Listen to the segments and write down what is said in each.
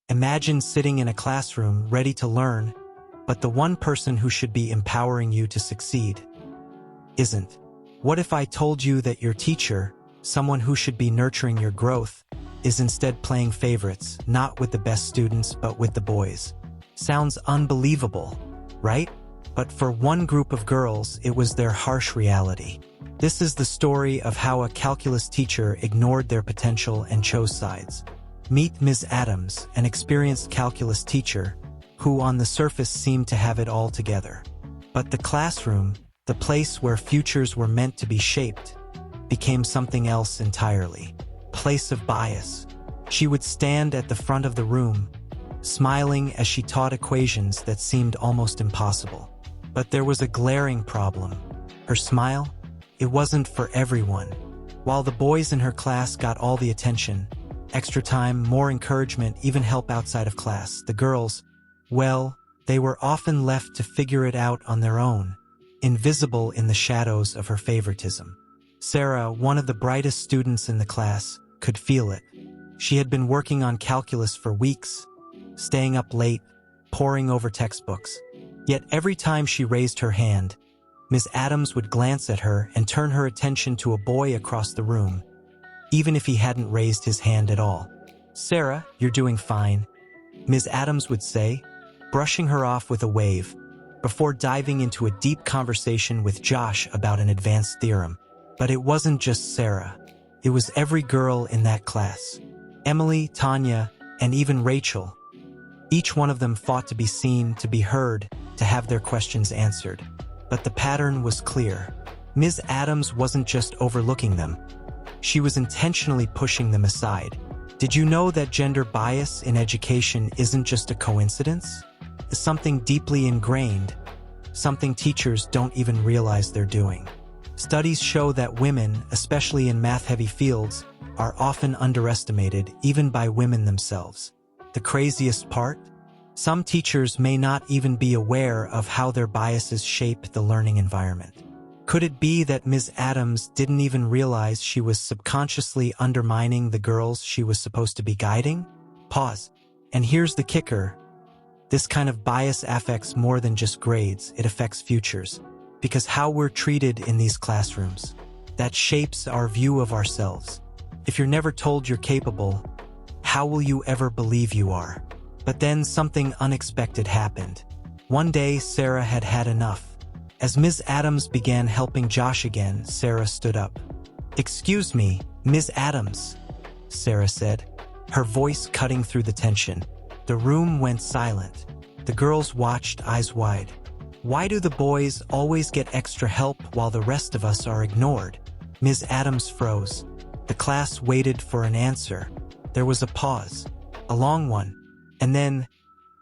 Imagine sitting in a classroom ready to learn, but the one person who should be empowering you to succeed isn't. What if I told you that your teacher, someone who should be nurturing your growth, is instead playing favorites, not with the best students but with the boys? Sounds unbelievable, right? But for one group of girls, it was their harsh reality. This is the story of how a calculus teacher ignored their potential and chose sides. Meet Ms. Adams, an experienced calculus teacher, who on the surface seemed to have it all together. But the classroom, the place where futures were meant to be shaped, became something else entirely. Place of bias. She would stand at the front of the room, smiling as she taught equations that seemed almost impossible. But there was a glaring problem. Her smile? It wasn't for everyone. While the boys in her class got all the attention, extra time, more encouragement, even help outside of class, the girls, well, they were often left to figure it out on their own, invisible in the shadows of her favoritism. Sarah, one of the brightest students in the class, could feel it. She had been working on calculus for weeks, staying up late, poring over textbooks. Yet every time she raised her hand, Ms. Adams would glance at her and turn her attention to a boy across the room, even if he hadn't raised his hand at all. "Sarah, you're doing fine," Ms. Adams would say, brushing her off with a wave, before diving into a deep conversation with Josh about an advanced theorem. But it wasn't just Sarah. It was every girl in that class. Emily, Tanya, and even Rachel. Each one of them fought to be seen, to be heard, to have their questions answered. But the pattern was clear. Ms. Adams wasn't just overlooking them. She was intentionally pushing them aside. Did you know that gender bias in education isn't just a coincidence? It's something deeply ingrained, something teachers don't even realize they're doing. Studies show that women, especially in math-heavy fields, are often underestimated even by women themselves. The craziest part? Some teachers may not even be aware of how their biases shape the learning environment. Could it be that Ms. Adams didn't even realize she was subconsciously undermining the girls she was supposed to be guiding? Pause. And here's the kicker. This kind of bias affects more than just grades, it affects futures. Because how we're treated in these classrooms, that shapes our view of ourselves. If you're never told you're capable, how will you ever believe you are? But then something unexpected happened. One day, Sarah had had enough. As Ms. Adams began helping Josh again, Sarah stood up. "Excuse me, Ms. Adams," Sarah said, her voice cutting through the tension. The room went silent. The girls watched, eyes wide. Why do the boys always get extra help while the rest of us are ignored? Ms. Adams froze. The class waited for an answer. There was a pause, a long one. And then,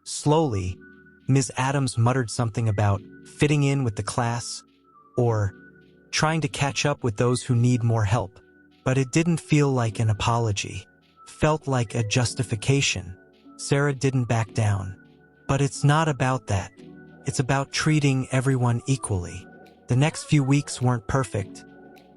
slowly, Ms. Adams muttered something about fitting in with the class, or trying to catch up with those who need more help. But it didn't feel like an apology. Felt like a justification. Sarah didn't back down. But it's not about that. It's about treating everyone equally. The next few weeks weren't perfect,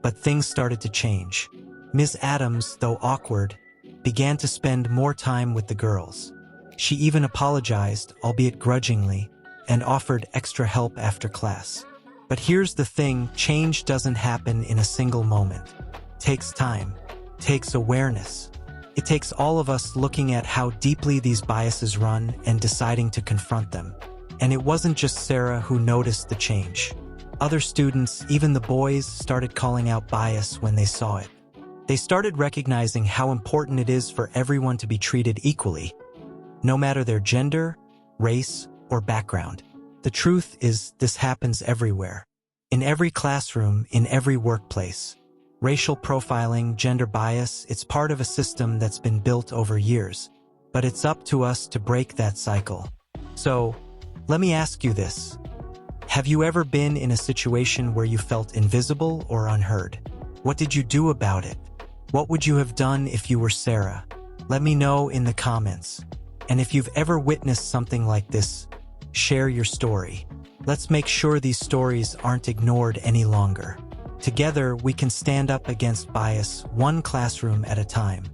but things started to change. Ms. Adams, though awkward, began to spend more time with the girls. She even apologized, albeit grudgingly, and offered extra help after class. But here's the thing, change doesn't happen in a single moment. It takes time, takes awareness. It takes all of us looking at how deeply these biases run and deciding to confront them. And it wasn't just Sarah who noticed the change. Other students, even the boys, started calling out bias when they saw it. They started recognizing how important it is for everyone to be treated equally, no matter their gender, race, or background. The truth is, this happens everywhere. In every classroom, in every workplace. Racial profiling, gender bias, it's part of a system that's been built over years. But it's up to us to break that cycle. So, let me ask you this. Have you ever been in a situation where you felt invisible or unheard? What did you do about it? What would you have done if you were Sarah? Let me know in the comments. And if you've ever witnessed something like this, share your story. Let's make sure these stories aren't ignored any longer. Together, we can stand up against bias, one classroom at a time.